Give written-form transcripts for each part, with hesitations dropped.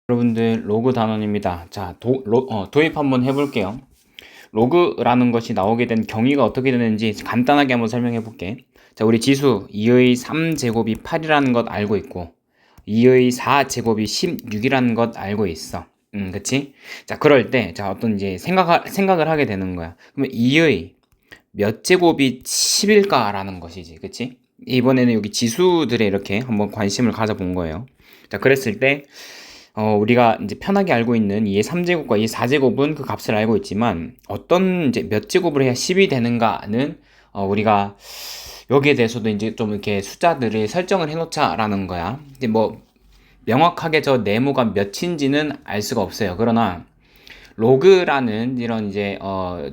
여러분들 로그 단원입니다. 자, 도입 한번 해볼게요. 로그라는 것이 나오게 된 경위가 어떻게 되는지 간단하게 한번 설명해 볼게. 자, 우리 지수 2의 3제곱이 8이라는 것 알고 있고 2의 4제곱이 16이라는 것 알고 있어. 그치? 자, 그럴 때 자, 어떤 이제 생각을 하게 되는 거야. 그러면 2의 몇 제곱이 10일까라는 것이지. 그치? 이번에는 여기 지수들에 이렇게 한번 관심을 가져본 거예요. 자, 그랬을 때 우리가 이제 편하게 알고 있는 2의 3제곱과 2의 4제곱은 그 값을 알고 있지만 어떤 이제 몇 제곱을 해야 10이 되는가는 우리가 여기에 대해서도 이제 좀 이렇게 숫자들을 설정을 해놓자라는 거야. 이제 뭐 명확하게 저 네모가 몇인지는 알 수가 없어요. 그러나 로그라는 이런 이제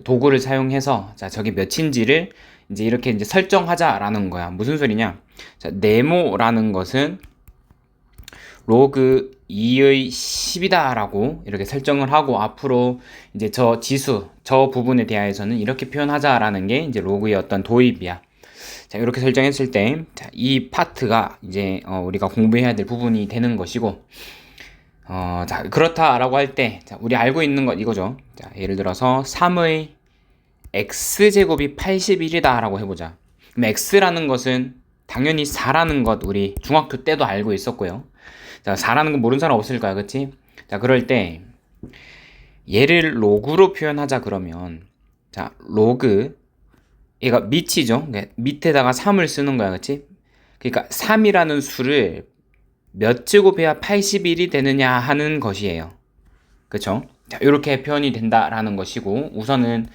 도구를 사용해서 자 저게 몇인지를 이제 이렇게 이제 설정하자라는 거야. 무슨 소리냐? 자, 네모라는 것은 로그 2의 10이다 라고 이렇게 설정을 하고 앞으로 이제 저 지수 저 부분에 대하여서는 이렇게 표현하자라는 게 이제 로그의 어떤 도입이야. 자, 이렇게 설정했을 때 이 파트가 이제 우리가 공부해야 될 부분이 되는 것이고 자, 그렇다라고 할 때 우리 알고 있는 것 이거죠. 자, 예를 들어서 3의 x제곱이 81이다 라고 해보자. 그럼 x라는 것은 당연히 4라는 것 우리 중학교 때도 알고 있었고요. 자, 4라는 거 모르는 사람 없을 거야, 그치? 자, 그럴 때 얘를 로그로 표현하자 그러면 자, 로그 얘가 밑이죠. 그러니까 밑에다가 3을 쓰는 거야, 그치? 그러니까 3이라는 수를 몇 제곱해야 81이 되느냐 하는 것이에요. 그쵸? 자, 이렇게 표현이 된다라는 것이고 우선은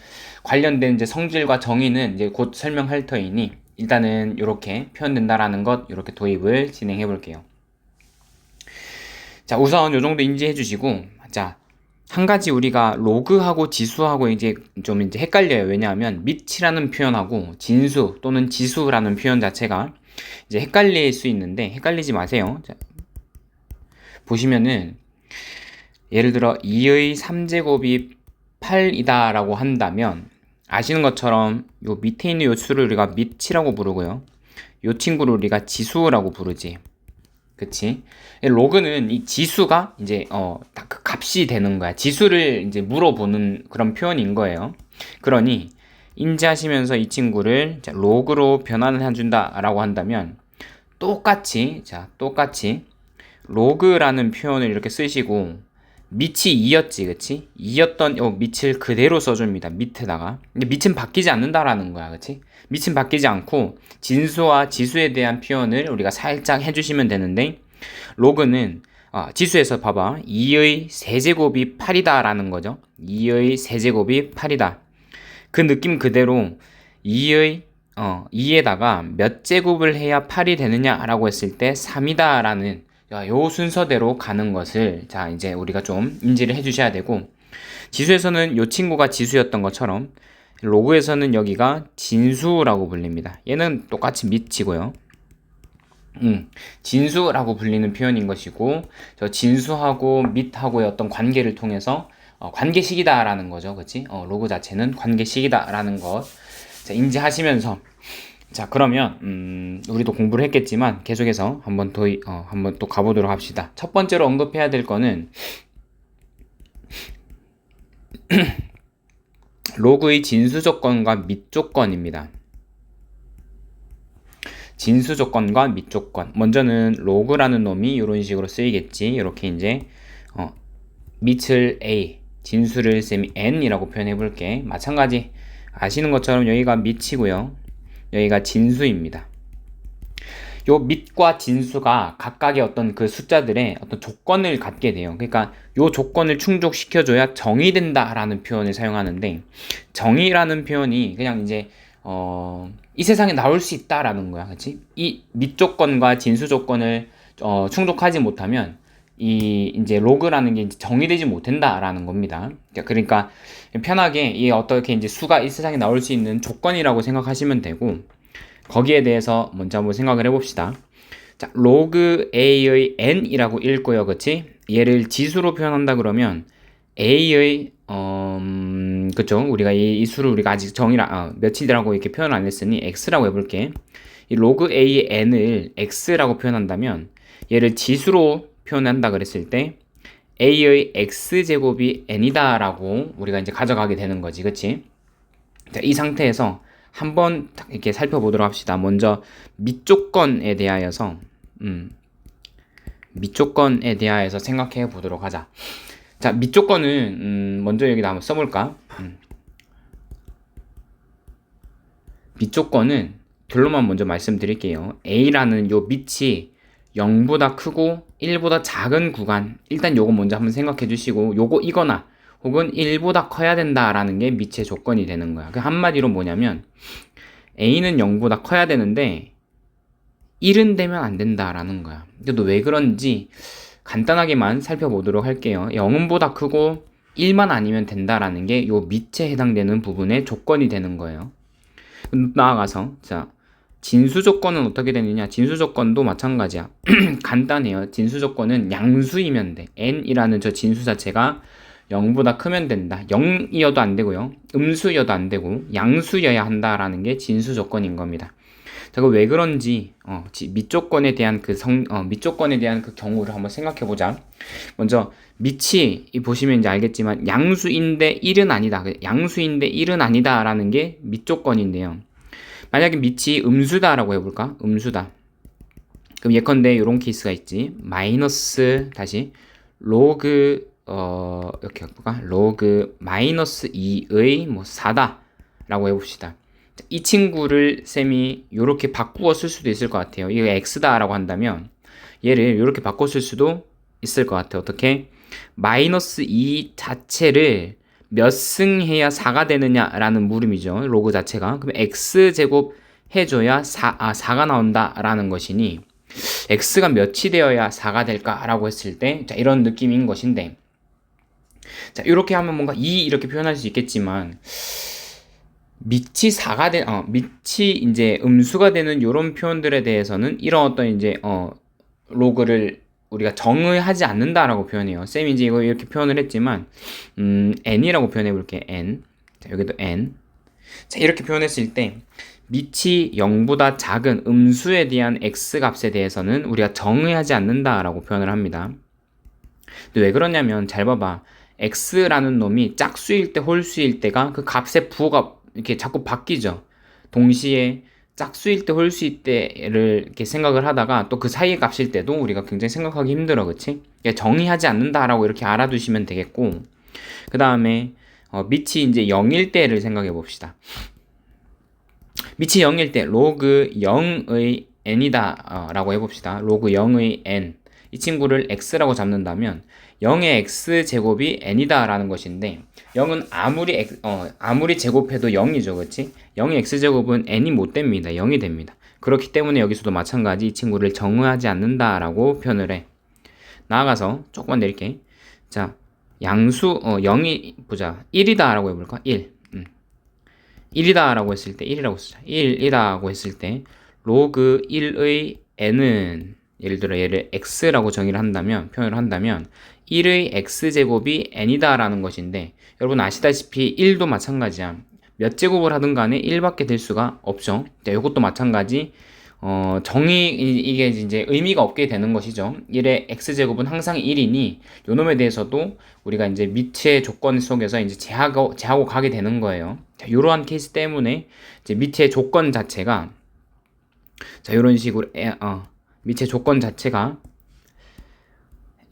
관련된 이제 성질과 정의는 이제 곧 설명할 터이니 일단은 이렇게 표현된다라는 것 이렇게 도입을 진행해 볼게요. 자, 우선 요 정도 인지해 주시고, 자, 한 가지 우리가 로그하고 지수하고 이제 좀 이제 헷갈려요. 왜냐하면 밑이라는 표현하고 진수 또는 지수라는 표현 자체가 이제 헷갈릴 수 있는데 헷갈리지 마세요. 자, 보시면은 예를 들어 2의 3제곱이 8이다 라고 한다면 아시는 것처럼 요 밑에 있는 요 수를 우리가 밑이라고 부르고요. 요 친구를 우리가 지수라고 부르지. 그치? 로그는 이 지수가 이제 딱 그 값이 되는 거야. 지수를 이제 물어보는 그런 표현인 거예요. 그러니 인지하시면서 이 친구를 로그로 변환을 해준다라고 한다면 똑같이 로그라는 표현을 이렇게 쓰시고 밑이 2였지, 그치? 2였던 요 밑을 그대로 써줍니다. 밑에다가. 근데 밑은 바뀌지 않는다라는 거야, 그치? 밑은 바뀌지 않고 진수와 지수에 대한 표현을 우리가 살짝 해주시면 되는데 로그는 지수에서 봐봐. 2의 세제곱이 8이다 라는 거죠. 2의 세제곱이 8이다. 그 느낌 그대로 2에다가 몇 제곱을 해야 8이 되느냐라고 했을 때 3이다 라는 요 순서대로 가는 것을 자 이제 우리가 좀 인지를 해 주셔야 되고 지수에서는 요 친구가 지수였던 것처럼 로그에서는 여기가 진수라고 불립니다. 얘는 똑같이 밑이고요. 진수라고 불리는 표현인 것이고 저 진수하고 밑하고의 어떤 관계를 통해서 관계식이다라는 거죠. 그치? 로그 자체는 관계식이다라는 것 자, 인지하시면서 자, 그러면 우리도 공부를 했겠지만 계속해서 한번 한번 또 가보도록 합시다. 첫 번째로 언급해야 될 거는 로그의 진수 조건과 밑 조건입니다. 진수 조건과 밑 조건. 먼저는 로그라는 놈이 이런 식으로 쓰이겠지. 이렇게 이제 밑을 A, 진수를 쌤이 N이라고 표현해 볼게. 마찬가지 아시는 것처럼 여기가 밑이고요. 여기가 진수입니다. 요 밑과 진수가 각각의 어떤 그 숫자들의 어떤 조건을 갖게 돼요. 그러니까 요 조건을 충족시켜줘야 정의된다라는 표현을 사용하는데 정의라는 표현이 그냥 이제 이 세상에 나올 수 있다라는 거야, 그렇지? 이 밑 조건과 진수 조건을 충족하지 못하면 이 이제 로그라는 게 이제 정의되지 못한다라는 겁니다. 그러니까 편하게 이 어떻게 이제 수가 이 세상에 나올 수 있는 조건이라고 생각하시면 되고 거기에 대해서 먼저 한번 생각을 해봅시다. 자, 로그 A의 N이라고 읽고요, 그치? 얘를 지수로 표현한다 그러면 A의 그쵸? 우리가 이 수를 우리가 아직 며칠이라고 이렇게 표현 안 했으니 X라고 해볼게. 이 로그 A의 N을 X라고 표현한다면 얘를 지수로 표현한다 그랬을 때 a의 x제곱이 n이다 라고 우리가 이제 가져가게 되는 거지. 그치? 자, 이 상태에서 한번 이렇게 살펴보도록 합시다. 먼저 밑조건에 대하여서 생각해 보도록 하자. 자, 밑조건은 먼저 여기다 한번 써볼까? 밑조건은 결론만 먼저 말씀드릴게요. A라는 요 밑이 0보다 크고 1보다 작은 구간, 일단 요거 먼저 한번 생각해 주시고, 요거 이거나 혹은 1보다 커야 된다라는 게 밑의 조건이 되는 거야. 그 한마디로 뭐냐면 A는 0보다 커야 되는데 1은 되면 안 된다라는 거야. 그래도 왜 그런지 간단하게만 살펴보도록 할게요. 0은보다 크고 1만 아니면 된다라는 게 요 밑에 해당되는 부분의 조건이 되는 거예요. 나아가서 자, 진수 조건은 어떻게 되느냐? 진수 조건도 마찬가지야. 간단해요. 진수 조건은 양수이면 돼. n이라는 저 진수 자체가 0보다 크면 된다. 0이어도 안 되고요. 음수여도 안 되고 양수여야 한다라는 게 진수 조건인 겁니다. 자, 그 왜 그런지 밑조건에 대한 밑조건에 대한 그 경우를 한번 생각해 보자. 먼저 밑이 보시면 이제 알겠지만 양수인데 1은 아니다. 양수인데 1은 아니다라는 게 밑조건인데요. 만약에 밑이 음수다라고 해볼까? 음수다. 그럼 예컨대 이런 케이스가 있지. 마이너스 다시 로그 이렇게 해볼까? 로그 마이너스 2의 뭐 4다라고 해봅시다. 이 친구를 쌤이 이렇게 바꾸어 쓸 수도 있을 것 같아요. 이거 x다라고 한다면 얘를 이렇게 바꿔 쓸 수도 있을 것 같아요. 어떻게? 마이너스 2 자체를 몇 승 해야 4가 되느냐라는 물음이죠. 로그 자체가. 그럼 x제곱 해줘야 4가 나온다라는 것이니 x가 몇이 되어야 4가 될까라고 했을 때 자, 이런 느낌인 것인데, 자, 이렇게 하면 뭔가 2 이렇게 표현할 수 있겠지만 밑이 4가 밑이 이제 음수가 되는 이런 표현들에 대해서는 이런 어떤 이제 로그를 우리가 정의하지 않는다라고 표현해요. 쌤이 이제 이거 이렇게 표현을 했지만 n이라고 표현해 볼게. n. 자, 여기도 n. 자, 이렇게 표현했을 때 밑이 0보다 작은 음수에 대한 x 값에 대해서는 우리가 정의하지 않는다라고 표현을 합니다. 근데 왜 그러냐면 잘 봐봐. x라는 놈이 짝수일 때 홀수일 때가 그 값의 부호가 이렇게 자꾸 바뀌죠. 동시에 짝수일 때 홀수일 때를 이렇게 생각을 하다가 또 그 사이의 값일 때도 우리가 굉장히 생각하기 힘들어. 그치? 정의하지 않는다라고 이렇게 알아두시면 되겠고, 그 다음에 밑이 이제 0일 때를 생각해 봅시다. 밑이 0일 때 로그 0의 n이다 라고 해봅시다. 로그 0의 n, 이 친구를 x라고 잡는다면 0의 x제곱이 n이다 라는 것인데, 0은 아무리 제곱해도 0이죠. 그치? 0의 x제곱은 n이 못 됩니다. 0이 됩니다. 그렇기 때문에 여기서도 마찬가지 이 친구를 정의하지 않는다 라고 표현을 해. 나아가서 조금만 내릴게. 자, 양수 0이 보자. 1이다 라고 해볼까? 1. 1이다 라고 했을 때 1이라고 쓰자. 1이라고 했을 때 로그 1의 n은 예를 들어 얘를 x라고 정의를 한다면, 표현을 한다면 1의 x제곱이 n이다 라는 것인데, 여러분 아시다시피 1도 마찬가지야. 몇 제곱을 하든 간에 1밖에 될 수가 없죠. 자, 이것도 마찬가지. 이게 이제 의미가 없게 되는 것이죠. 1의 x제곱은 항상 1이니 요놈에 대해서도 우리가 이제 밑의 조건 속에서 이제 제하고 가게 되는 거예요. 자, 이러한 케이스 때문에 이제 밑의 조건 자체가 자, 이런 식으로 밑의 조건 자체가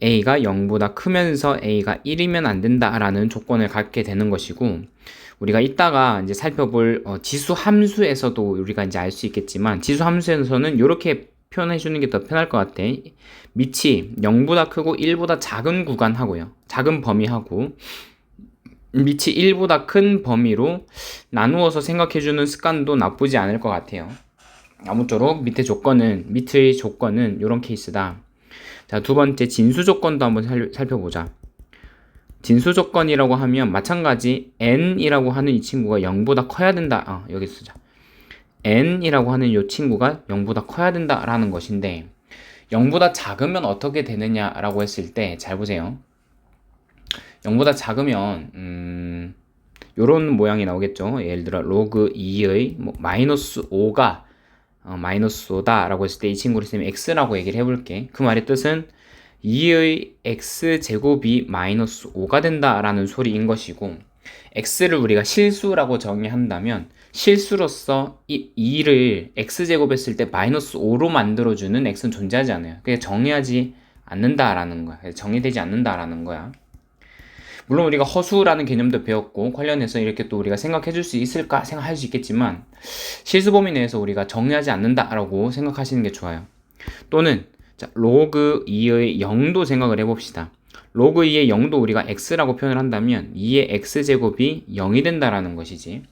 a가 0보다 크면서 a가 1이면 안 된다라는 조건을 갖게 되는 것이고, 우리가 이따가 이제 살펴볼 지수 함수에서도 우리가 이제 알 수 있겠지만, 지수 함수에서는 이렇게 표현해 주는 게 더 편할 것 같아. 밑이 0보다 크고 1보다 작은 구간하고요, 작은 범위하고 밑이 1보다 큰 범위로 나누어서 생각해 주는 습관도 나쁘지 않을 것 같아요. 아무쪼록 밑의 조건은 이런 케이스다. 자, 두 번째 진수 조건도 한번 살펴보자. 진수 조건이라고 하면 마찬가지 n이라고 하는 이 친구가 0보다 커야 된다. 여기 쓰자. n이라고 하는 이 친구가 0보다 커야 된다라는 것인데, 0보다 작으면 어떻게 되느냐라고 했을 때 잘 보세요. 0보다 작으면 요런 모양이 나오겠죠. 예를 들어 로그 2의 마이너스 5가 마이너스 5다 라고 했을 때 이 친구를 쓰면 x라고 얘기를 해볼게. 그 말의 뜻은 2의 x제곱이 마이너스 5가 된다라는 소리인 것이고, x를 우리가 실수라고 정의한다면 실수로서 이 2를 x제곱 했을 때 마이너스 5로 만들어주는 x는 존재하지 않아요. 그게 정의하지 않는다라는 거야. 정의되지 않는다라는 거야. 물론 우리가 허수라는 개념도 배웠고 관련해서 이렇게 또 우리가 생각해 줄 수 있을까 생각할 수 있겠지만, 실수 범위 내에서 우리가 정의하지 않는다라고 생각하시는 게 좋아요. 또는 자, 로그 2의 0도 생각을 해봅시다. 로그 2의 0도 우리가 x라고 표현을 한다면 2의 x제곱이 0이 된다라는 것이지.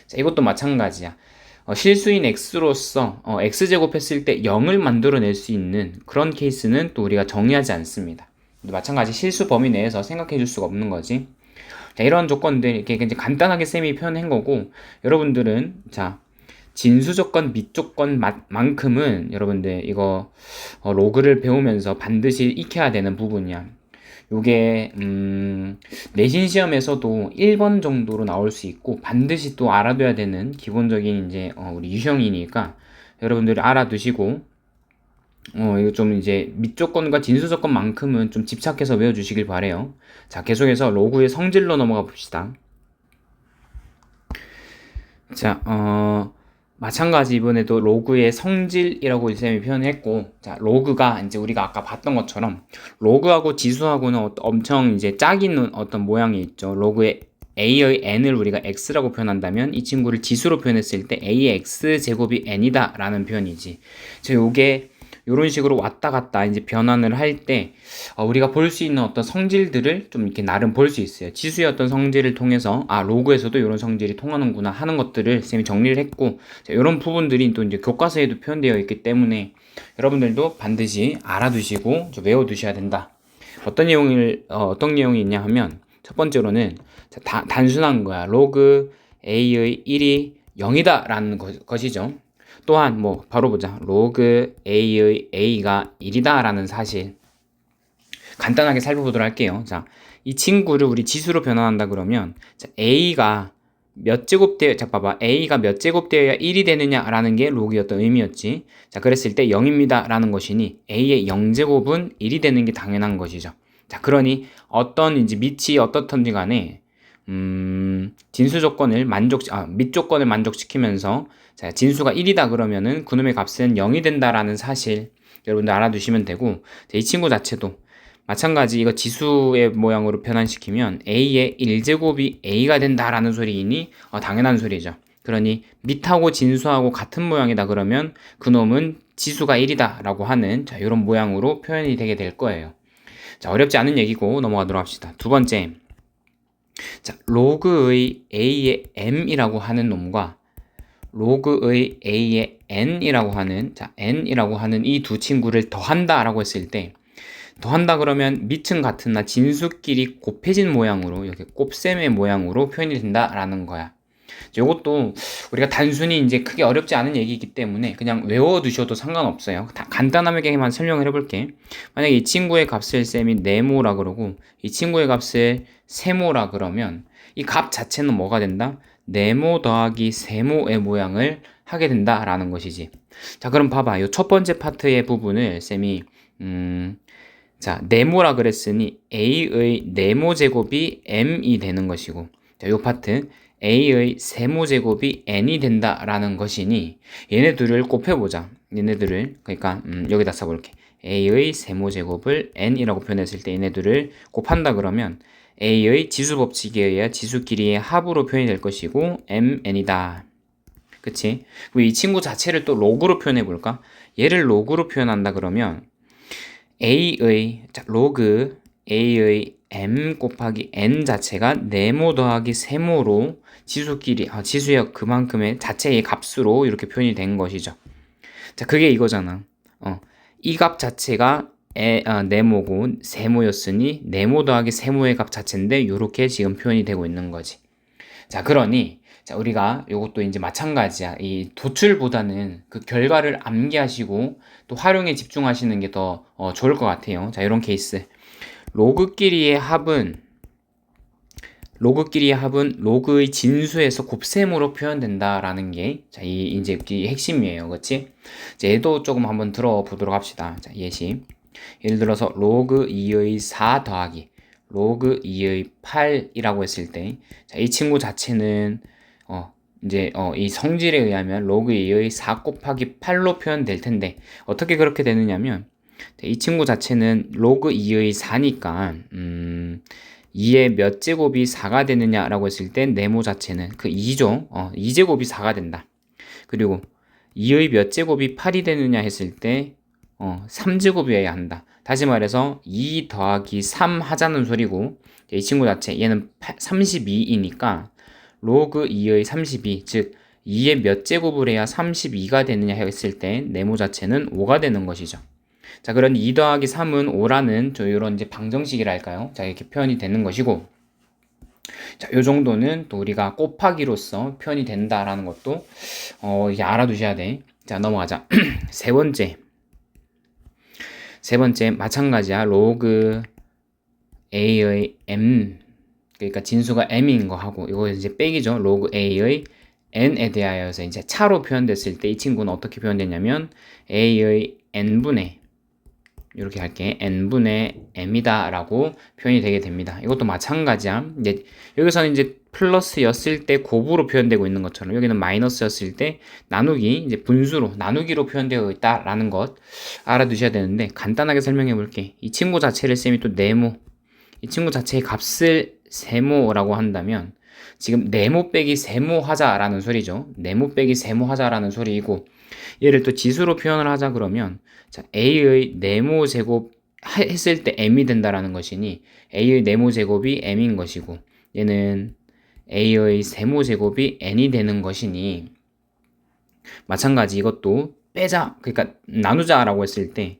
자, 이것도 마찬가지야. 실수인 x로서 x제곱 했을 때 0을 만들어낼 수 있는 그런 케이스는 또 우리가 정의하지 않습니다. 마찬가지 실수 범위 내에서 생각해 줄 수가 없는 거지. 자, 이런 조건들 이렇게 이제 간단하게 쌤이 표현한 거고, 여러분들은 자, 진수 조건, 및 조건만큼은 여러분들 이거 로그를 배우면서 반드시 익혀야 되는 부분이야. 요게 내신 시험에서도 1번 정도로 나올 수 있고, 반드시 또 알아둬야 되는 기본적인 이제 우리 유형이니까 여러분들이 알아두시고, 이거 좀 이제 및 조건과 진수 조건만큼은 좀 집착해서 외워주시길 바래요. 자, 계속해서 로그의 성질로 넘어가 봅시다. 자, 마찬가지 이번에도 로그의 성질이라고 쌤이 표현했고, 자, 로그가 이제 우리가 아까 봤던 것처럼 로그하고 지수하고는 엄청 이제 짝있는 어떤 모양이 있죠. 로그의 a의 n을 우리가 x라고 표현한다면 이 친구를 지수로 표현했을 때 a의 x제곱이 n이다 라는 표현이지. 자, 요게 이런 식으로 왔다 갔다 이제 변환을 할 때 우리가 볼 수 있는 어떤 성질들을 좀 이렇게 나름 볼 수 있어요. 지수의 어떤 성질을 통해서 로그에서도 이런 성질이 통하는구나 하는 것들을 쌤이 정리를 했고, 자, 이런 부분들이 또 이제 교과서에도 표현되어 있기 때문에 여러분들도 반드시 알아두시고 좀 외워두셔야 된다. 어떤 내용이 있냐 하면, 첫 번째로는 단순한 거야. 로그 a의 1이 0이다 라는 것이죠. 또한 뭐 바로 보자. 로그 a의 a가 1이다 라는 사실 간단하게 살펴보도록 할게요. 자, 이 친구를 우리 지수로 변환한다 그러면, 자, a가 몇 제곱되어, 자, 봐봐. a가 몇 제곱되어야 1이 되느냐 라는 게 로그였던 의미였지. 자, 그랬을 때 0입니다 라는 것이니 a의 0제곱은 1이 되는 게 당연한 것이죠. 자, 그러니 어떤 이제 밑이 어떻든지 간에 진수 조건을 및 조건을 만족시키면서, 자, 진수가 1이다 그러면은 그놈의 값은 0이 된다라는 사실 여러분들 알아두시면 되고, 자, 이 친구 자체도 마찬가지 이거 지수의 모양으로 변환시키면 a의 1제곱이 a가 된다라는 소리이니 당연한 소리죠. 그러니 밑하고 진수하고 같은 모양이다 그러면 그놈은 지수가 1이다 라고 하는, 자, 이런 모양으로 표현이 되게 될 거예요. 자, 어렵지 않은 얘기고 넘어가도록 합시다. 두 번째, 자, 로그의 a의 m이라고 하는 놈과 로그의 a의 n이라고 하는, 자, n이라고 하는 이 두 친구를 더한다 라고 했을 때, 더한다 그러면 밑은 같으나 진수끼리 곱해진 모양으로, 이렇게 곱셈의 모양으로 표현이 된다라는 거야. 이것도 우리가 단순히 이제 크게 어렵지 않은 얘기이기 때문에 그냥 외워두셔도 상관없어요. 간단하게만 설명을 해볼게. 만약에 이 친구의 값을 쌤이 네모라 그러고 이 친구의 값을 세모라 그러면 이 값 자체는 뭐가 된다? 네모 더하기 세모의 모양을 하게 된다라는 것이지. 자, 그럼 봐봐. 이 첫 번째 파트의 부분을 쌤이 자, 네모라 그랬으니 a의 네모 제곱이 m이 되는 것이고, 자, 이 파트 a의 세모 제곱이 n이 된다라는 것이니 얘네들을 곱해보자. 얘네들을 그러니까 여기다 써볼게. a의 세모 제곱을 n이라고 표현했을 때 얘네들을 곱한다 그러면 a의 지수 법칙에 의해 지수끼리의 합으로 표현이 될 것이고 mn이다. 그치? 그리고 이 친구 자체를 또 로그로 표현해볼까? 얘를 로그로 표현한다 그러면 a의, 자, 로그 a의 m 곱하기 n 자체가 네모 더하기 세모로 지수끼리, 지수의 그만큼의 자체의 값으로 이렇게 표현이 된 것이죠. 자, 그게 이거잖아. 이 값 자체가 네모고 세모였으니 네모 더하기 세모의 값 자체인데 이렇게 지금 표현이 되고 있는 거지. 자, 그러니 자, 우리가 이것도 이제 마찬가지야. 이 도출보다는 그 결과를 암기하시고 또 활용에 집중하시는 게 더 좋을 것 같아요. 자, 이런 케이스. 로그끼리의 합은 로그의 진수에서 곱셈으로 표현된다라는 게, 자, 이제 이 핵심이에요. 그렇지? 자, 얘도 조금 한번 들어보도록 합시다. 자, 예시. 예를 들어서 로그 2의 4 더하기 로그 2의 8이라고 했을 때, 자, 이 친구 자체는 이 성질에 의하면 로그 2의 4 곱하기 8로 표현될 텐데, 어떻게 그렇게 되느냐면, 이 친구 자체는 로그 2의 4니까 2의 몇 제곱이 4가 되느냐라고 했을 때 네모 자체는 그 2죠. 2제곱이 4가 된다. 그리고 2의 몇 제곱이 8이 되느냐 했을 때 3제곱이어야 한다. 다시 말해서 2 더하기 3 하자는 소리고, 이 친구 자체 얘는 32이니까 로그 2의 32, 즉 2의 몇 제곱을 해야 32가 되느냐 했을 때 네모 자체는 5가 되는 것이죠. 자, 그런 2 더하기 3은 5라는 이런 이제 방정식이랄까요? 자, 이렇게 표현이 되는 것이고, 자, 요 정도는 또 우리가 곱하기로서 표현이 된다라는 것도 이게 알아두셔야 돼. 자, 넘어가자. 세 번째 마찬가지야. 로그 a의 m, 그러니까 진수가 m인 거 하고, 이거 이제 빼기죠. 로그 a의 n에 대하여서 이제 차로 표현됐을 때 이 친구는 어떻게 표현되냐면 a의 n분의, 이렇게 할게, n분의 m이다 라고 표현이 되게 됩니다. 이것도 마찬가지야. 이제 여기서는 이제 플러스였을 때 곱으로 표현되고 있는 것처럼, 여기는 마이너스였을 때 나누기, 이제 분수로 나누기로 표현되어 있다라는 것 알아두셔야 되는데, 간단하게 설명해 볼게. 이 친구 자체를 쌤이 또 네모, 이 친구 자체의 값을 세모라고 한다면, 지금 네모 빼기 세모 하자라는 소리죠. 네모 빼기 세모 하자라는 소리이고, 얘를 또 지수로 표현을 하자 그러면, 자, a의 네모 제곱 했을 때 m이 된다라는 것이니 a의 네모 제곱이 m인 것이고, 얘는 a의 세모 제곱이 n이 되는 것이니, 마찬가지 이것도 빼자, 그러니까 나누자라고 했을 때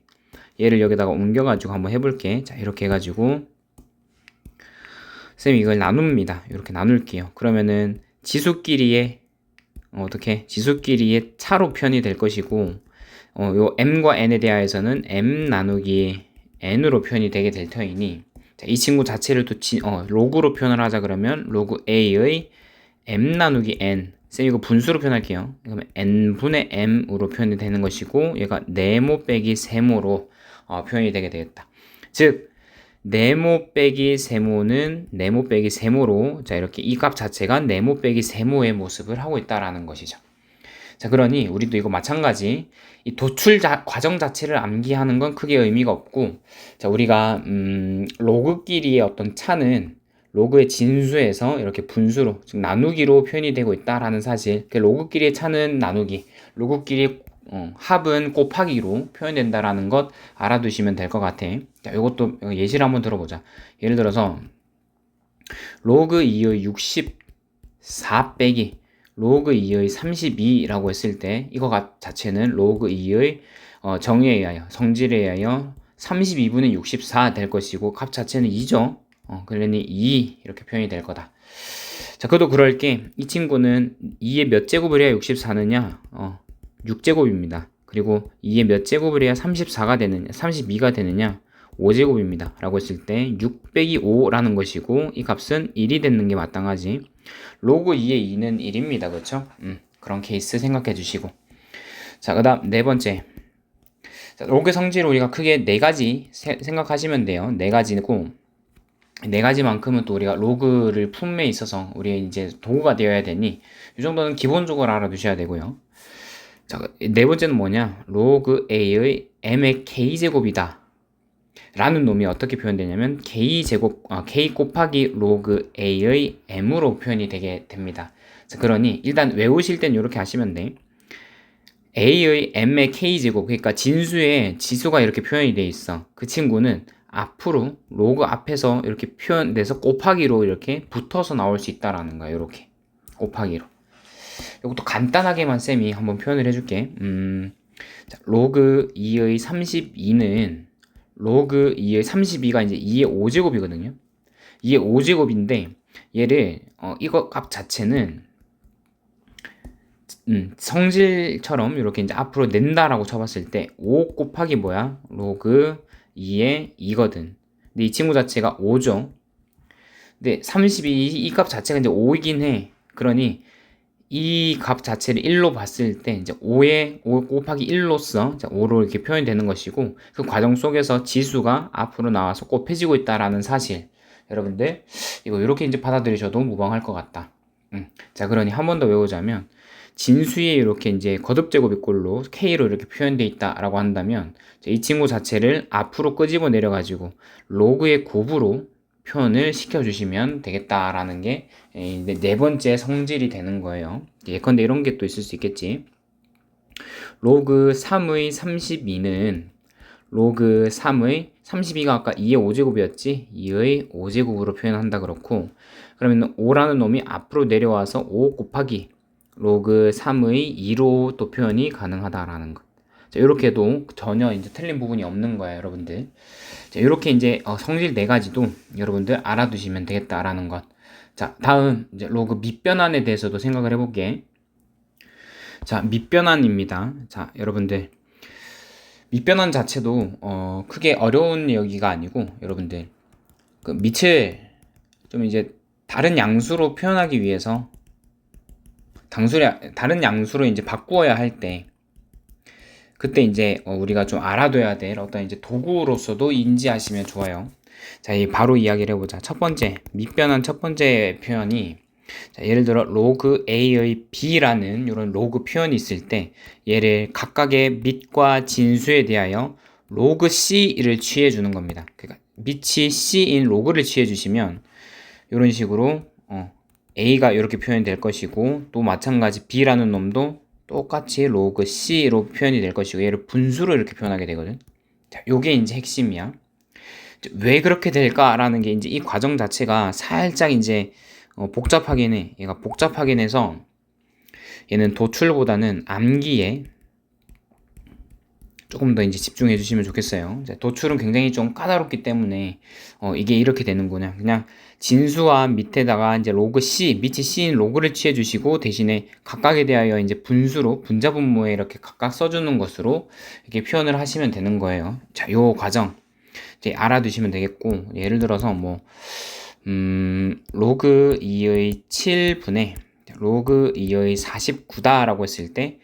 얘를 여기다가 옮겨가지고 한번 해볼게. 자, 이렇게 해가지고 쌤이 이걸 나눕니다. 이렇게 나눌게요. 그러면은 지수끼리의 지수끼리의 차로 표현이 될 것이고, 요 m과 n에 대하여서는 m 나누기 n으로 표현이 되게 될 터이니, 자, 이 친구 자체를 또 로그로 표현을 하자 그러면 로그 a의 m 나누기 n, 쌤 이거 분수로 표현할게요. 그러면 n분의 m으로 표현이 되는 것이고, 얘가 네모 빼기 세모로 표현이 되게 되겠다. 즉 네모 빼기 세모는 네모 빼기 세모로, 자, 이렇게 이 값 자체가 네모 빼기 세모의 모습을 하고 있다라는 것이죠. 자, 그러니 우리도 이거 마찬가지 이 도출 과정 자체를 암기하는 건 크게 의미가 없고, 자, 우리가 로그끼리의 어떤 차는 로그의 진수에서 이렇게 분수로, 즉 나누기로 표현이 되고 있다라는 사실, 로그끼리의 차는 나누기, 로그끼리의 합은 곱하기로 표현된다라는 것 알아두시면 될 것 같아. 자, 이것도 예시를 한번 들어보자. 예를 들어서 로그 2의 64 빼기 로그 2의 32라고 했을 때, 이거 자체는 로그 2의 정의에 의하여, 성질에 의하여 32분의 64 될 것이고, 값 자체는 2죠. 그러니 2 이렇게 표현이 될 거다. 자, 그래도 그럴 게, 이 친구는 2의 몇 제곱을 해야 64느냐? 6제곱입니다. 그리고 2의 몇 제곱을 해야 34가 되느냐, 32가 되느냐? 5제곱입니다. 라고 했을 때 6 빼기 5라는 것이고, 이 값은 1이 되는 게 마땅하지. 로그 2의 2는 1입니다. 그렇죠? 그런 케이스 생각해 주시고. 자, 그 다음 네 번째. 자, 로그 성질 우리가 크게 네 가지 생각하시면 돼요. 네 가지고, 네 가지만큼은 또 우리가 로그를 품에 있어서 우리 이제 도구가 되어야 되니, 이 정도는 기본적으로 알아두셔야 되고요. 자, 네 번째는 뭐냐? 로그 a의 m의 k제곱이다 라는 놈이 어떻게 표현되냐면 k 곱하기 로그 a의 m으로 표현이 되게 됩니다. 자, 그러니 일단 외우실 땐 이렇게 하시면 돼. a의 m의 k제곱, 그러니까 진수에 지수가 이렇게 표현이 돼 있어. 그 친구는 앞으로 로그 앞에서 이렇게 표현돼서 곱하기로 이렇게 붙어서 나올 수 있다라는 거야. 이렇게 곱하기로. 이것도 간단하게만 쌤이 한번 표현을 해줄게. 자, 로그 2의 32는 로그 2의 32가 이제 2의 5제곱이거든요. 2의 5제곱인데 얘를 이거 값 자체는 성질처럼 이렇게 이제 앞으로 낸다라고 쳐봤을 때 5 곱하기 뭐야? 로그 2의 2거든. 근데 이 친구 자체가 5죠. 근데 32 이 값 자체가 이제 5이긴 해. 그러니 이 값 자체를 1로 봤을 때 이제 5 곱하기 1로서 5로 이렇게 표현되는 것이고, 그 과정 속에서 지수가 앞으로 나와서 곱해지고 있다라는 사실, 여러분들 이거 이렇게 이제 받아들이셔도 무방할 것 같다. 자, 그러니 한 번 더 외우자면, 진수에 이렇게 이제 거듭제곱의 꼴로 K로 이렇게 표현되어 있다라고 한다면, 이 친구 자체를 앞으로 끄집어 내려 가지고 로그의 곱으로 표현을 시켜주시면 되겠다라는 게 네 번째 성질이 되는 거예요. 예컨대 이런 게 또 있을 수 있겠지. 로그 3의 32는 로그 3의 32가 아까 2의 5제곱이었지? 2의 5제곱으로 표현한다 그렇고, 그러면 5라는 놈이 앞으로 내려와서 5 곱하기 로그 3의 2로 또 표현이 가능하다라는 것. 자, 이렇게도 전혀 이제 틀린 부분이 없는 거예요, 여러분들. 자, 이렇게 이제 성질 네 가지도 여러분들 알아두시면 되겠다라는 것. 자, 다음 이제 로그 밑변환에 대해서도 생각을 해볼게. 자, 밑변환입니다. 자, 여러분들 밑변환 자체도 크게 어려운 여기가 아니고, 여러분들 그 밑을 좀 이제 다른 양수로 표현하기 위해서 다른 양수로 이제 바꾸어야 할 때, 그때 이제 우리가 좀 알아둬야 될 어떤 이제 도구로서도 인지하시면 좋아요. 자, 바로 이야기를 해보자. 첫 번째, 밑변환 첫 번째 표현이, 자, 예를 들어 로그 A의 B라는 이런 로그 표현이 있을 때, 얘를 각각의 밑과 진수에 대하여 로그 C를 취해 주는 겁니다. 그러니까 밑이 C인 로그를 취해 주시면 이런 식으로 A가 이렇게 표현될 것이고, 또 마찬가지 B라는 놈도 똑같이 로그 C로 표현이 될 것이고, 얘를 분수로 이렇게 표현하게 되거든. 자, 요게 이제 핵심이야. 왜 그렇게 될까라는 게 이제 이 과정 자체가 살짝 이제 복잡하긴 해. 얘가 복잡하긴 해서 얘는 도출보다는 암기에 조금 더 이제 집중해 주시면 좋겠어요. 자, 도출은 굉장히 좀 까다롭기 때문에 이게 이렇게 되는구나. 그냥 진수와 밑에다가 이제 로그 C, 밑이 C인 로그를 취해 주시고, 대신에 각각에 대하여 이제 분수로 분자분모에 이렇게 각각 써주는 것으로 이렇게 표현을 하시면 되는 거예요. 자, 요 과정 이제 알아두시면 되겠고, 예를 들어서 뭐 로그 2의 7분의 로그 2의 49다라고 했을 때,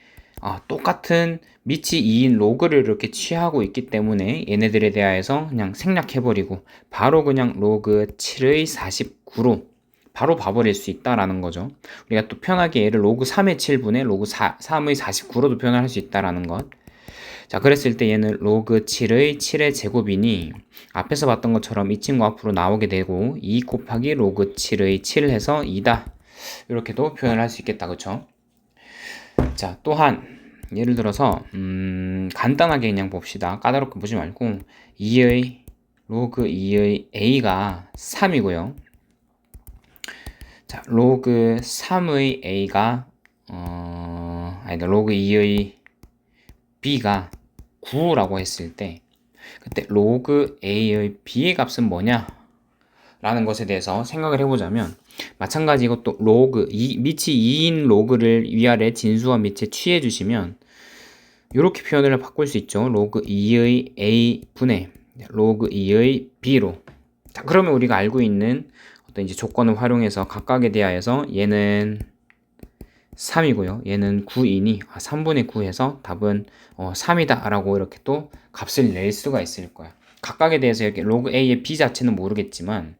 똑같은 밑이 2인 로그를 이렇게 취하고 있기 때문에 얘네들에 대하여서 그냥 생략해버리고 바로 그냥 로그 7의 49로 바로 봐버릴 수 있다라는 거죠. 우리가 또 편하게 얘를 로그 3의 7분의 로그 3의 49로도 표현할 수 있다라는 것. 자, 그랬을 때 얘는 로그 7의 7의 제곱이니 앞에서 봤던 것처럼 이 친구 앞으로 나오게 되고, 2 곱하기 로그 7의 7 해서 2다, 이렇게도 표현을 할 수 있겠다, 그쵸? 자, 또한 예를 들어서 간단하게 그냥 봅시다. 까다롭게 보지 말고, 로그 2의 A가 3이고요. 자, 로그 3의 A가 로그 2의 B가 9라고 했을 때, 그때 로그 A의 B의 값은 뭐냐? 라는 것에 대해서 생각을 해보자면, 마찬가지 이것도 밑이 2인 로그를 위아래 진수와 밑에 취해 주시면 이렇게 표현을 바꿀 수 있죠. 로그 2의 A 분의 로그 2의 B로. 자, 그러면 우리가 알고 있는 어떤 이제 조건을 활용해서 각각에 대하여서 얘는 3이고요. 얘는 9이니 3분의 9 해서 답은 3이다 라고 이렇게 또 값을 낼 수가 있을 거야. 각각에 대해서 이렇게 로그 A의 B 자체는 모르겠지만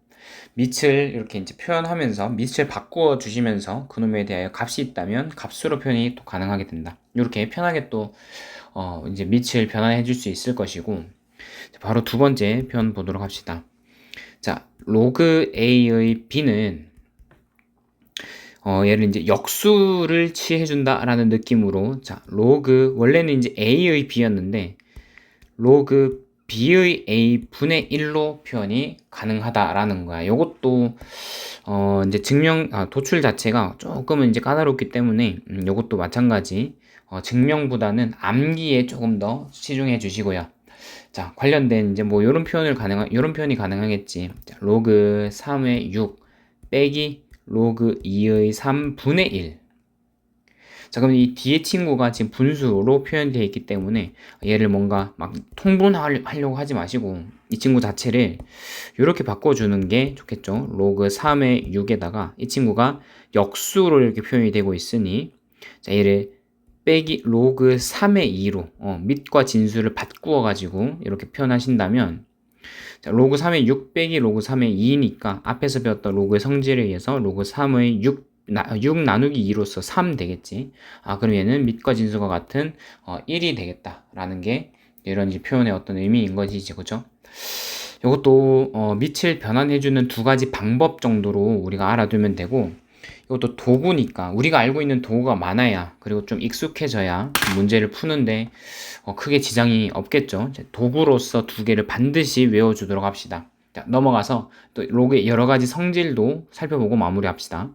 밑을 이렇게 이제 표현하면서 밑을 바꾸어 주시면서 그놈에 대하여 값이 있다면 값으로 표현이 또 가능하게 된다. 이렇게 편하게 또 이제 밑을 변환해 줄 수 있을 것이고, 바로 두 번째 표현 보도록 합시다. 자, 로그 A의 B는 얘를 이제 역수를 취해 준다라는 느낌으로, 자, 로그 원래는 이제 A의 B였는데 로그 B의 A 분의 1로 표현이 가능하다라는 거야. 이것도 이제 도출 자체가 조금은 이제 까다롭기 때문에 이것도 마찬가지 증명보다는 암기에 조금 더 치중해 주시고요. 자, 관련된 이제 뭐 이런 표현이 가능하겠지. 자, 로그 3의 6 빼기 로그 2의 3분의 1. 자, 그럼 이 뒤에 친구가 지금 분수로 표현되어 있기 때문에 얘를 뭔가 막 통분하려고 하지 마시고 이 친구 자체를 이렇게 바꿔주는 게 좋겠죠. 로그 3의 6에다가 이 친구가 역수로 이렇게 표현이 되고 있으니 자, 얘를 빼기 로그 3의 2로 밑과 진수를 바꾸어 가지고 이렇게 표현하신다면 자, 로그 3의 6 빼기 로그 3의 2니까 앞에서 배웠던 로그의 성질에 의해서 로그 3의 6 나누기 2로서 3 되겠지. 그럼 얘는 밑과 진수가 같은 1이 되겠다라는 게 이런 표현의 어떤 의미인 것이지, 그죠? 이것도 밑을 변환해주는 두 가지 방법 정도로 우리가 알아두면 되고, 이것도 도구니까 우리가 알고 있는 도구가 많아야, 그리고 좀 익숙해져야 문제를 푸는데 크게 지장이 없겠죠. 도구로서 두 개를 반드시 외워주도록 합시다. 자, 넘어가서 또 로그의 여러 가지 성질도 살펴보고 마무리합시다.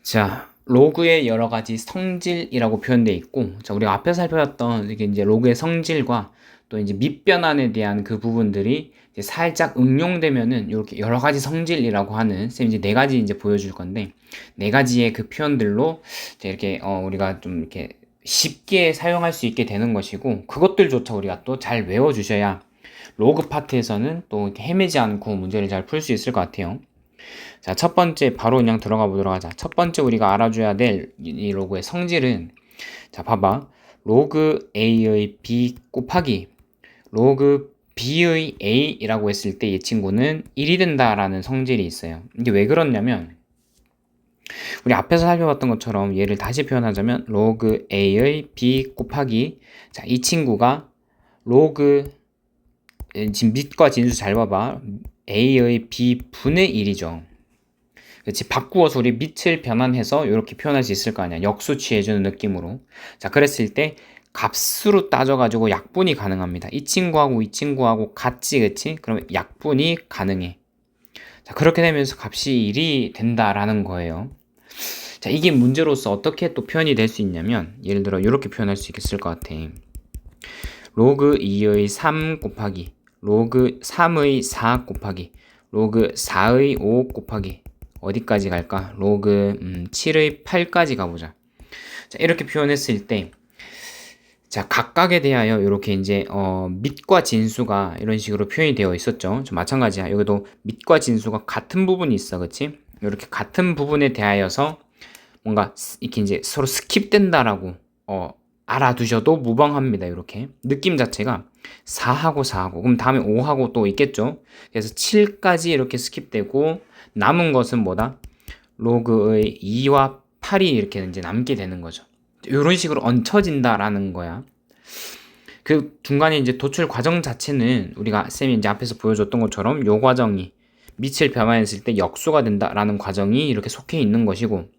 자, 로그의 여러 가지 성질이라고 표현되어 있고, 자, 우리가 앞에 살펴봤던 이게 이제 로그의 성질과 또 이제 밑변환에 대한 그 부분들이 이제 살짝 응용되면은 이렇게 여러 가지 성질이라고 하는 쌤 이제 네 가지 이제 보여줄 건데 네 가지의 그 표현들로 이제 이렇게 우리가 좀 이렇게 쉽게 사용할 수 있게 되는 것이고 그것들조차 우리가 또 잘 외워주셔야 로그 파트에서는 또 이렇게 헤매지 않고 문제를 잘 풀 수 있을 것 같아요. 자, 첫 번째 바로 그냥 들어가 보도록 하자. 첫 번째 우리가 알아줘야 될 이 로그의 성질은 자, 봐봐. 로그 A의 B 곱하기 로그 B의 A라고 했을 때 이 친구는 1이 된다라는 성질이 있어요. 이게 왜 그렇냐면 우리 앞에서 살펴봤던 것처럼 얘를 다시 표현하자면 로그 A의 B 곱하기 자, 이 친구가 로그 지금 밑과 진수 잘 봐봐. A의 B분의 1이죠. 그렇지. 바꾸어서 우리 밑을 변환해서 이렇게 표현할 수 있을 거 아니야. 역수 취해주는 느낌으로. 자, 그랬을 때 값으로 따져가지고 약분이 가능합니다. 이 친구하고 이 친구하고 같지, 그치? 그러면 약분이 가능해. 자, 그렇게 되면서 값이 1이 된다라는 거예요. 자, 이게 문제로서 어떻게 또 표현이 될 수 있냐면, 예를 들어 이렇게 표현할 수 있을 것 같아. 로그 2의 3 곱하기, 로그 3의 4 곱하기, 로그 4의 5 곱하기, 어디까지 갈까? 로그 7의 8까지 가보자. 자, 이렇게 표현했을 때, 자, 각각에 대하여 이렇게 이제 밑과 진수가 이런 식으로 표현이 되어 있었죠. 좀 마찬가지야. 여기도 밑과 진수가 같은 부분이 있어, 그렇지? 이렇게 같은 부분에 대하여서 뭔가 이렇게 이제 서로 스킵된다라고 알아두셔도 무방합니다. 이렇게 느낌 자체가 4하고 4하고 그럼 다음에 5하고 또 있겠죠. 그래서 7까지 이렇게 스킵되고 남은 것은 뭐다? 로그의 2와 8이 이렇게 이제 남게 되는 거죠. 이런 식으로 얹혀진다라는 거야. 그 중간에 이제 도출 과정 자체는 우리가 쌤이 이제 앞에서 보여줬던 것처럼 요 과정이 밑을 변환했을 때 역수가 된다라는 과정이 이렇게 속해 있는 것이고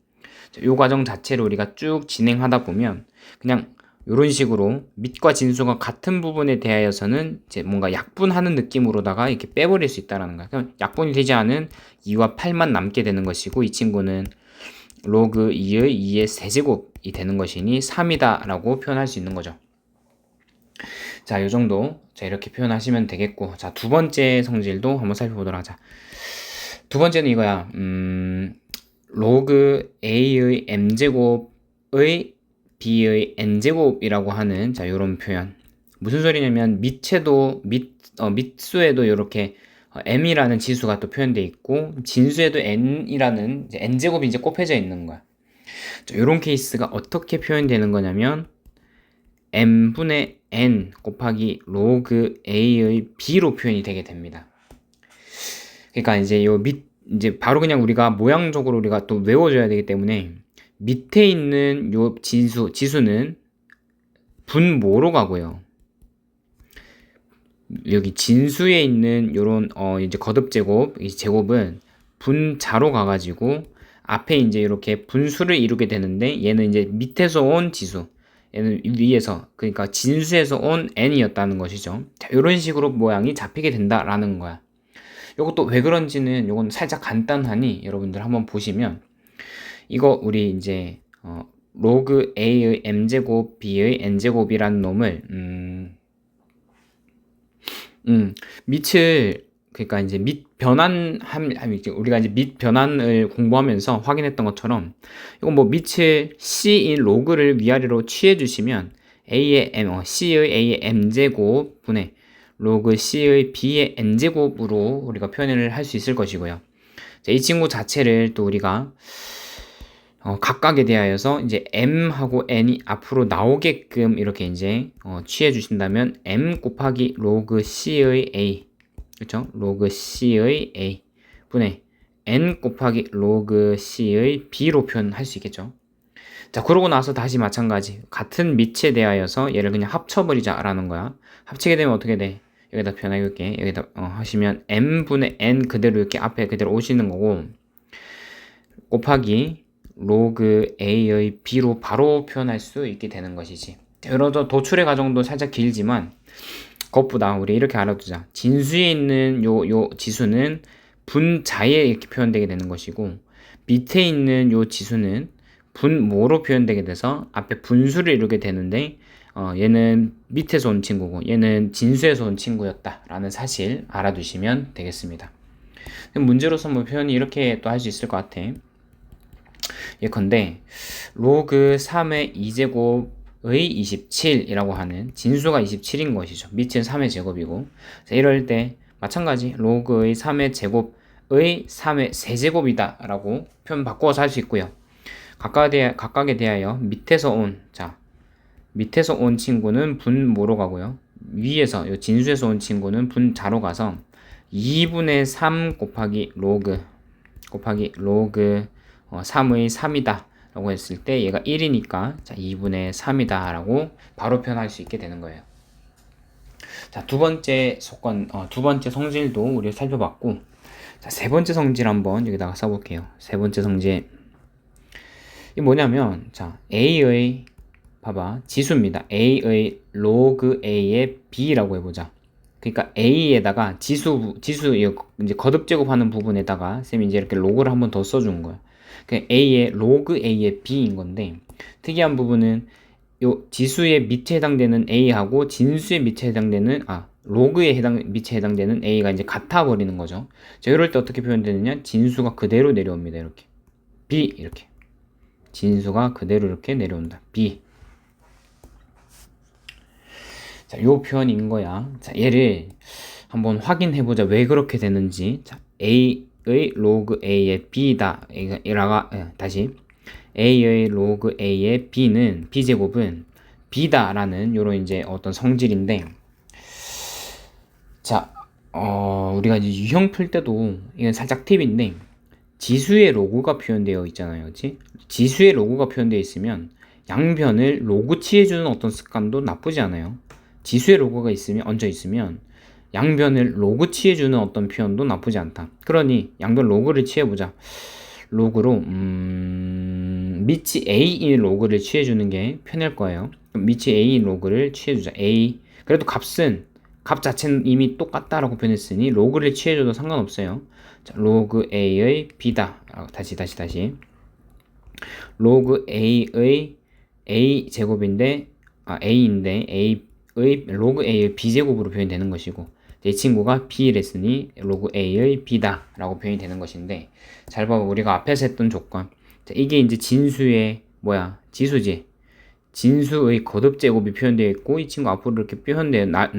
요 과정 자체를 우리가 쭉 진행하다 보면 그냥 이런 식으로 밑과 진수가 같은 부분에 대하여서는 이제 뭔가 약분하는 느낌으로다가 이렇게 빼버릴 수 있다라는 거야. 그럼 약분이 되지 않은 2와 8만 남게 되는 것이고 이 친구는 로그 2의 2의 세제곱이 되는 것이니 3이다 라고 표현할 수 있는 거죠. 자, 요 정도 자 이렇게 표현하시면 되겠고 자, 두 번째 성질도 한번 살펴보도록 하자. 두 번째는 이거야. 로그 A의 M제곱의 B의 N제곱이라고 하는 자 요런 표현. 무슨 소리냐면 밑수에도 이렇게 m이라는 지수가 또 표현되어 있고 진수에도 n이라는 n제곱이 이제 곱해져 있는 거야. 자, 이런 케이스가 어떻게 표현되는 거냐면 m분의 n 곱하기 로그 a의 b로 표현이 되게 됩니다. 그러니까 이제 이제 바로 그냥 우리가 모양적으로 우리가 또 외워줘야 되기 때문에 밑에 있는 요 지수는 분모로 가고요. 여기 진수에 있는 요런 이제 거듭 제곱, 이 제곱은 분자로 가가지고 앞에 이제 이렇게 분수를 이루게 되는데 얘는 이제 밑에서 온 지수, 얘는 위에서 그러니까 진수에서 온 n이었다는 것이죠. 자, 이런 식으로 모양이 잡히게 된다라는 거야. 이것도 왜 그런지는 요건 살짝 간단하니 여러분들 한번 보시면 이거 우리 이제 로그 a의 m제곱 b의 n제곱이라는 놈을 밑을 그러니까 이제 우리가 이제 밑 변환을 공부하면서 확인했던 것처럼 이건 뭐 밑을 C인 로그를 위아래로 취해 주시면 C의 A의 M제곱 분의 로그 C의 B의 N제곱으로 우리가 표현을 할 수 있을 것이고요. 자, 이 친구 자체를 또 우리가 각각에 대하여서 이제 m하고 n이 앞으로 나오게끔 이렇게 이제 취해 주신다면 m 곱하기 로그 c의 a, 그렇죠? 로그 c의 a 분의 n 곱하기 로그 c의 b로 표현할 수 있겠죠. 자, 그러고 나서 다시 마찬가지 같은 밑에 대하여서 얘를 그냥 합쳐버리자라는 거야. 합치게 되면 어떻게 돼? 여기다 표현해볼게. 여기다 하시면 m분의 n 그대로 이렇게 앞에 그대로 오시는 거고, 곱하기 로그 a의 b로 바로 표현할 수 있게 되는 것이지. 여러 도출의 과정도 살짝 길지만 그것보다 우리 이렇게 알아두자. 진수에 있는 요 지수는 분자에 이렇게 표현되게 되는 것이고, 밑에 있는 요 지수는 분모로 표현되게 돼서 앞에 분수를 이루게 되는데, 얘는 밑에서 온 친구고 얘는 진수에서 온 친구였다라는 사실 알아두시면 되겠습니다. 문제로서 뭐 표현이 이렇게 또 할 수 있을 것 같아. 예컨대 로그 3의 2제곱의 27이라고 하는 진수가 27인 것이죠. 밑은 3의 제곱이고, 자, 이럴 때 마찬가지 로그의 3의 제곱의 3의 세제곱이다 라고 표현 바꿔서 할 수 있고요. 각각에 대하여 밑에서 온 친구는 분모로 가고요. 위에서 요 진수에서 온 친구는 분자로 가서 2분의 3 곱하기 로그 3의 3이다 라고 했을 때 얘가 1이니까 자 2분의 3이다 라고 바로 표현할 수 있게 되는 거예요. 자, 두 번째 성질도 우리 살펴봤고, 자, 세 번째 성질 한번 여기다가 써볼게요. 세 번째 성질 이 뭐냐면, 자, A의 봐봐 지수입니다. A의 로그 A의 B라고 해보자. 그러니까 A에다가 지수 이제 거듭 제곱하는 부분에다가 쌤이 이제 이렇게 로그를 한번 더 써준 거야. 그 A의 로그 A의 B인 건데, 특이한 부분은 요 지수의 밑에 해당되는 A하고 진수의 밑에 해당되는 로그의 밑에 해당되는 A가 이제 같아 버리는 거죠. 자, 이럴 때 어떻게 표현되느냐? 진수가 그대로 내려옵니다. 이렇게 B, 이렇게 진수가 그대로 이렇게 내려온다. B. 자, 요 표현인 거야. 자, 얘를 한번 확인해 보자. 왜 그렇게 되는지. 자, A의 로그 A의 B다. 다시 A의 로그 A의 B제곱은 B다라는 요런 이제 어떤 성질인데, 자, 우리가 이제 유형 풀 때도 이건 살짝 팁인데, 지수의 로그가 표현되어 있잖아요. 그렇지? 지수의 로그가 표현되어 있으면 양변을 로그 취해주는 어떤 습관도 나쁘지 않아요. 지수의 로그가 얹어 있으면 양변을 로그 취해주는 어떤 표현도 나쁘지 않다. 그러니 양변 로그를 취해보자. 로그로 밑이 A인 로그를 취해주는 게 편할 거예요. 밑이 A인 로그를 취해주자. A. 그래도 값 자체는 이미 똑같다라고 표현했으니 로그를 취해줘도 상관없어요. 자, 로그 A의 B다. 다시. 로그 A의 A 제곱인데 A인데 A의 로그 A의 B제곱으로 표현이 되는 것이고, 이 친구가 B랬으니 로그 A의 B다 라고 표현이 되는 것인데, 잘 봐봐. 우리가 앞에서 했던 조건, 자, 이게 이제 진수의 지수지. 진수의 거듭제곱이 표현되어 있고, 이 친구 앞으로 이렇게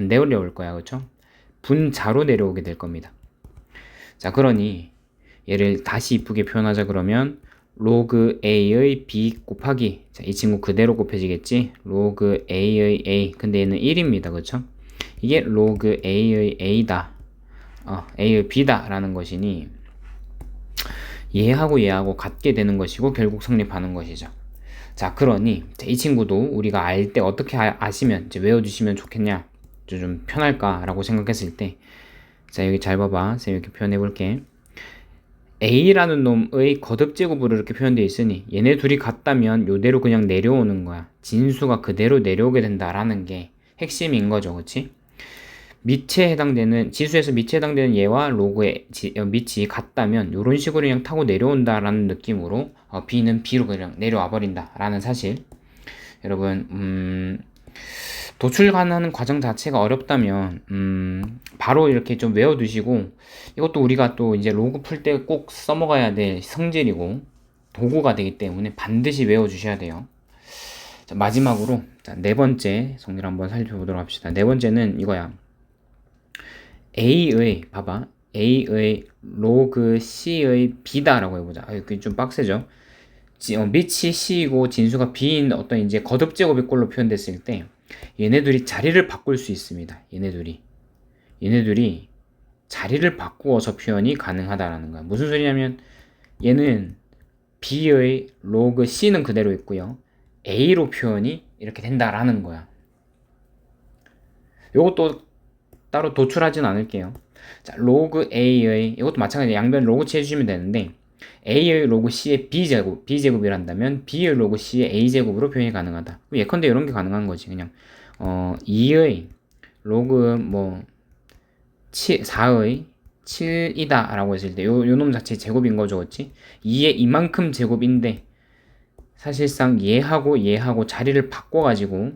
내려올 거야. 그렇죠? 분자로 내려오게 될 겁니다. 자, 그러니 얘를 다시 이쁘게 표현하자. 그러면 로그 A의 B 곱하기, 자, 이 친구 그대로 곱해지겠지. 로그 A의 A, 근데 얘는 1입니다. 그렇죠? 이게 로그 A의 A다, A의 B다 라는 것이니 얘하고 같게 되는 것이고 결국 성립하는 것이죠. 자, 그러니 이 친구도 우리가 알 때 어떻게 아시면 이제 외워주시면 좋겠냐, 좀 편할까 라고 생각했을 때, 자, 여기 잘 봐봐. 제가 이렇게 표현해 볼게. A라는 놈의 거듭제곱으로 이렇게 표현되어 있으니 얘네 둘이 같다면 요대로 그냥 내려오는 거야. 진수가 그대로 내려오게 된다라는 게 핵심인 거죠. 그치? 지수에서 밑에 해당되는 얘와 로그의 밑이 같다면 요런 식으로 그냥 타고 내려온다라는 느낌으로 B는 B로 그냥 내려와 버린다라는 사실. 여러분, 도출하는 과정 자체가 어렵다면 바로 이렇게 좀 외워두시고, 이것도 우리가 또 이제 로그 풀 때 꼭 써먹어야 될 성질이고 도구가 되기 때문에 반드시 외워주셔야 돼요. 자, 마지막으로 네 번째 성질 한번 살펴보도록 합시다. 네 번째는 이거야. A의 봐봐, A의 로그 C의 B다라고 해보자. 이게 좀 빡세죠. 밑이 C이고 진수가 B인 어떤 이제 거듭 제곱의 꼴로 표현됐을 때 얘네들이 자리를 바꿀 수 있습니다. 얘네들이 자리를 바꾸어서 표현이 가능하다라는 거야. 무슨 소리냐면 얘는 B의 로그 C는 그대로 있고요. A로 표현이 이렇게 된다라는 거야. 요것도 따로 도출하진 않을게요. 자, 로그 A의 이것도 마찬가지로 양변 로그치 해주시면 되는데 A의 로그 C의 B제곱이라 한다면 B의 로그 C의 A제곱으로 표현이 가능하다. 예컨대 이런 게 가능한 거지. 그냥 2의 로그 4의 7이다 라고 했을 때 요 놈 자체 제곱인 거죠. 그치? 2의 이만큼 제곱인데 사실상 얘하고 자리를 바꿔가지고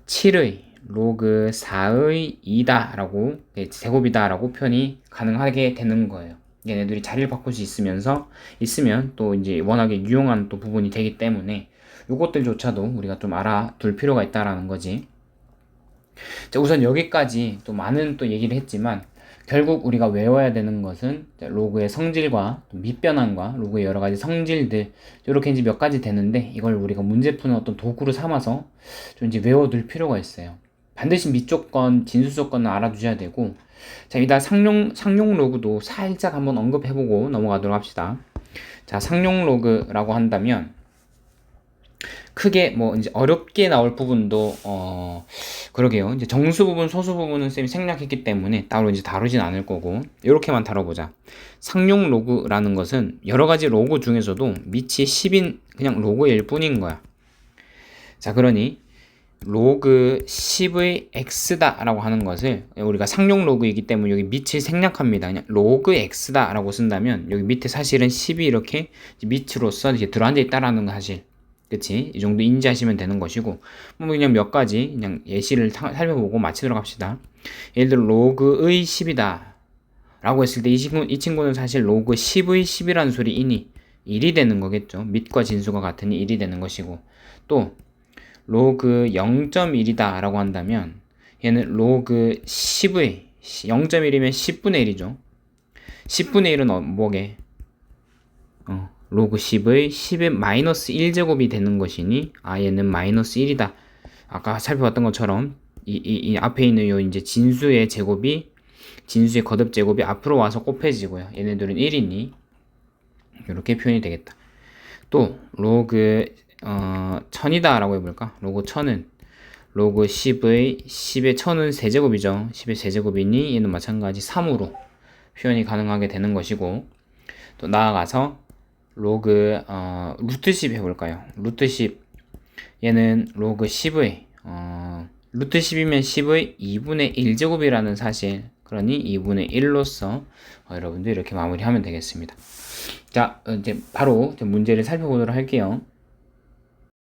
7의 로그 4의 2다 라고 제곱이다 라고 표현이 가능하게 되는 거예요. 얘네들이 자리를 바꿀 수 있으면 또 이제 워낙에 유용한 또 부분이 되기 때문에 요것들조차도 우리가 좀 알아둘 필요가 있다라는 거지. 자, 우선 여기까지 또 많은 또 얘기를 했지만 결국 우리가 외워야 되는 것은 로그의 성질과 밑변환과 로그의 여러 가지 성질들, 이렇게 이제 몇 가지 되는데 이걸 우리가 문제 푸는 어떤 도구로 삼아서 좀 이제 외워둘 필요가 있어요. 반드시 밑조건, 진수조건은 알아두셔야 되고, 자, 일단 상용 로그도 살짝 한번 언급해보고 넘어가도록 합시다. 자, 상용 로그라고 한다면 크게 이제 어렵게 나올 부분도 그러게요. 이제 정수 부분, 소수 부분은 쌤이 생략했기 때문에 따로 이제 다루진 않을 거고, 이렇게만 다뤄보자. 상용 로그라는 것은 여러 가지 로그 중에서도 밑이 10인 그냥 로그일 뿐인 거야. 자, 그러니 로그 10의 x다 라고 하는 것을 우리가 상용 로그이기 때문에 여기 밑을 생략합니다. 그냥 로그 x다 라고 쓴다면 여기 밑에 사실은 10이 이렇게 밑으로서 이렇게 들어앉아 있다라는 사실, 그치? 이 정도 인지하시면 되는 것이고, 그냥 몇 가지 그냥 예시를 살펴보고 마치도록 합시다. 예를 들어 로그의 10이다 라고 했을 때 이 친구는 사실 로그 10의 10이라는 소리이니 1이 되는 거겠죠. 밑과 진수가 같으니 1이 되는 것이고, 또 로그 0.1이다 라고 한다면 얘는 로그 10의 0.1이면 10분의 1이죠. 10분의 1은 뭐게? 로그 10의 10의 마이너스 1제곱이 되는 것이니 얘는 마이너스 1이다. 아까 살펴봤던 것처럼 이 앞에 있는 요 이제 진수의 거듭 제곱이 앞으로 와서 곱해지고요. 얘네들은 1이니 이렇게 표현이 되겠다. 또 로그 1000이다 라고 해볼까? 로그 1000은 로그 10의 1000은 세제곱이죠. 10의 세제곱이니 얘는 마찬가지 3으로 표현이 가능하게 되는 것이고, 또 나아가서 로그 루트 10 해볼까요? 루트 10 얘는 로그 10의 루트 10이면 10의 2분의 1제곱이라는 사실, 그러니 2분의 1로서 여러분들 이렇게 마무리하면 되겠습니다. 자, 이제 바로 문제를 살펴보도록 할게요.